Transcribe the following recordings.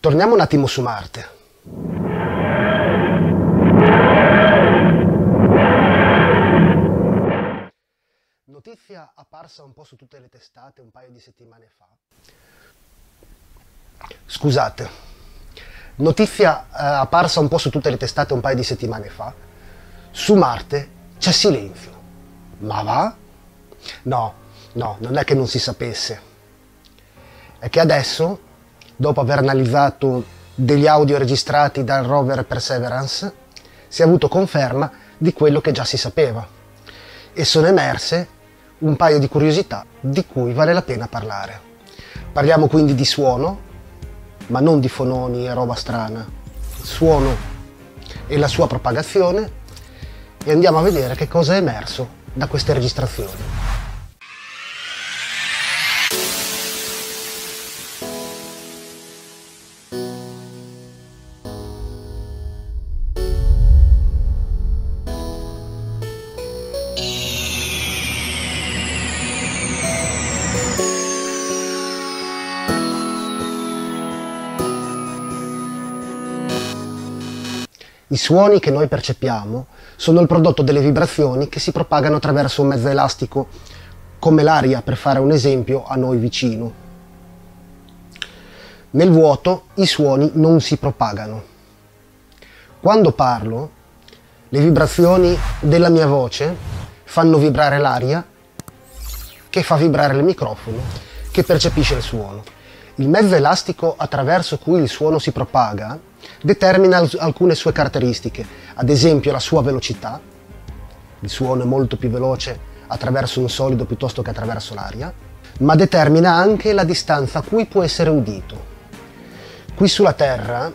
Torniamo un attimo su Marte. Notizia apparsa un po' su tutte le testate un paio di settimane fa. Scusate. Notizia apparsa un po' su tutte le testate un paio di settimane fa. Su Marte c'è silenzio. Ma va? No, non è che non si sapesse. È che adesso, dopo aver analizzato degli audio registrati dal rover Perseverance, si è avuto conferma di quello che già si sapeva e sono emerse un paio di curiosità di cui vale la pena parlare. Parliamo quindi di suono, ma non di fononi e roba strana. Suono e la sua propagazione, e andiamo a vedere che cosa è emerso da queste registrazioni. I suoni che noi percepiamo sono il prodotto delle vibrazioni che si propagano attraverso un mezzo elastico, come l'aria, per fare un esempio, a noi vicino. Nel vuoto i suoni non si propagano. Quando parlo, le vibrazioni della mia voce fanno vibrare l'aria, che fa vibrare il microfono, che percepisce il suono. Il mezzo elastico attraverso cui il suono si propaga determina alcune sue caratteristiche, ad esempio la sua velocità. Il suono è molto più veloce attraverso un solido piuttosto che attraverso l'aria, ma determina anche la distanza a cui può essere udito. Qui sulla Terra,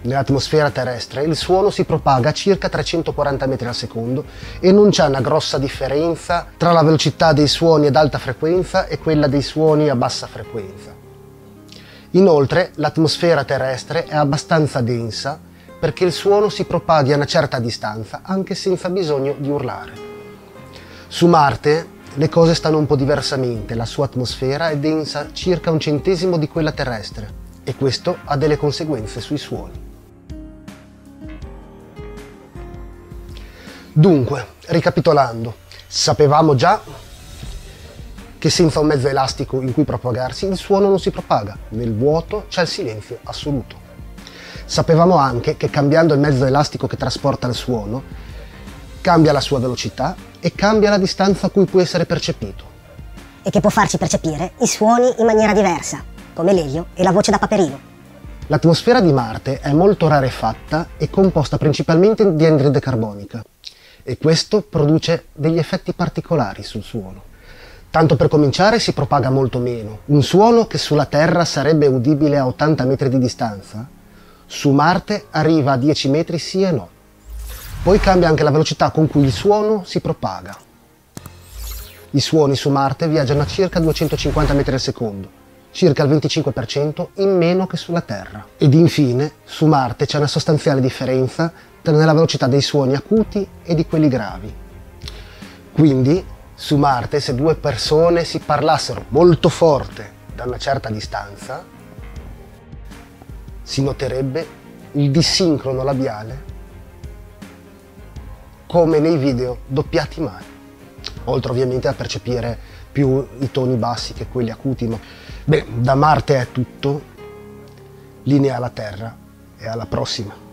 nell'atmosfera terrestre, il suono si propaga a circa 340 metri al secondo e non c'è una grossa differenza tra la velocità dei suoni ad alta frequenza e quella dei suoni a bassa frequenza. Inoltre, l'atmosfera terrestre è abbastanza densa perché il suono si propaghi a una certa distanza anche senza bisogno di urlare. Su Marte le cose stanno un po' diversamente, la sua atmosfera è densa circa 1/100 di quella terrestre e questo ha delle conseguenze sui suoni. Dunque, ricapitolando, sapevamo già che senza un mezzo elastico in cui propagarsi il suono non si propaga, nel vuoto c'è il silenzio assoluto. Sapevamo anche che cambiando il mezzo elastico che trasporta il suono, cambia la sua velocità e cambia la distanza a cui può essere percepito. E che può farci percepire i suoni in maniera diversa, come l'elio e la voce da Paperino. L'atmosfera di Marte è molto rarefatta e composta principalmente di anidride carbonica e questo produce degli effetti particolari sul suono. Tanto per cominciare si propaga molto meno. Un suono che sulla Terra sarebbe udibile a 80 metri di distanza, su Marte arriva a 10 metri sì e no. Poi cambia anche la velocità con cui il suono si propaga. I suoni su Marte viaggiano a circa 250 metri al secondo, circa il 25% in meno che sulla Terra. Ed infine, su Marte c'è una sostanziale differenza nella velocità dei suoni acuti e di quelli gravi. Quindi, su Marte, se due persone si parlassero molto forte da una certa distanza, si noterebbe il dissincrono labiale come nei video doppiati male, oltre ovviamente a percepire più i toni bassi che quelli acuti. Ma beh, da Marte è tutto, linea alla Terra e alla prossima.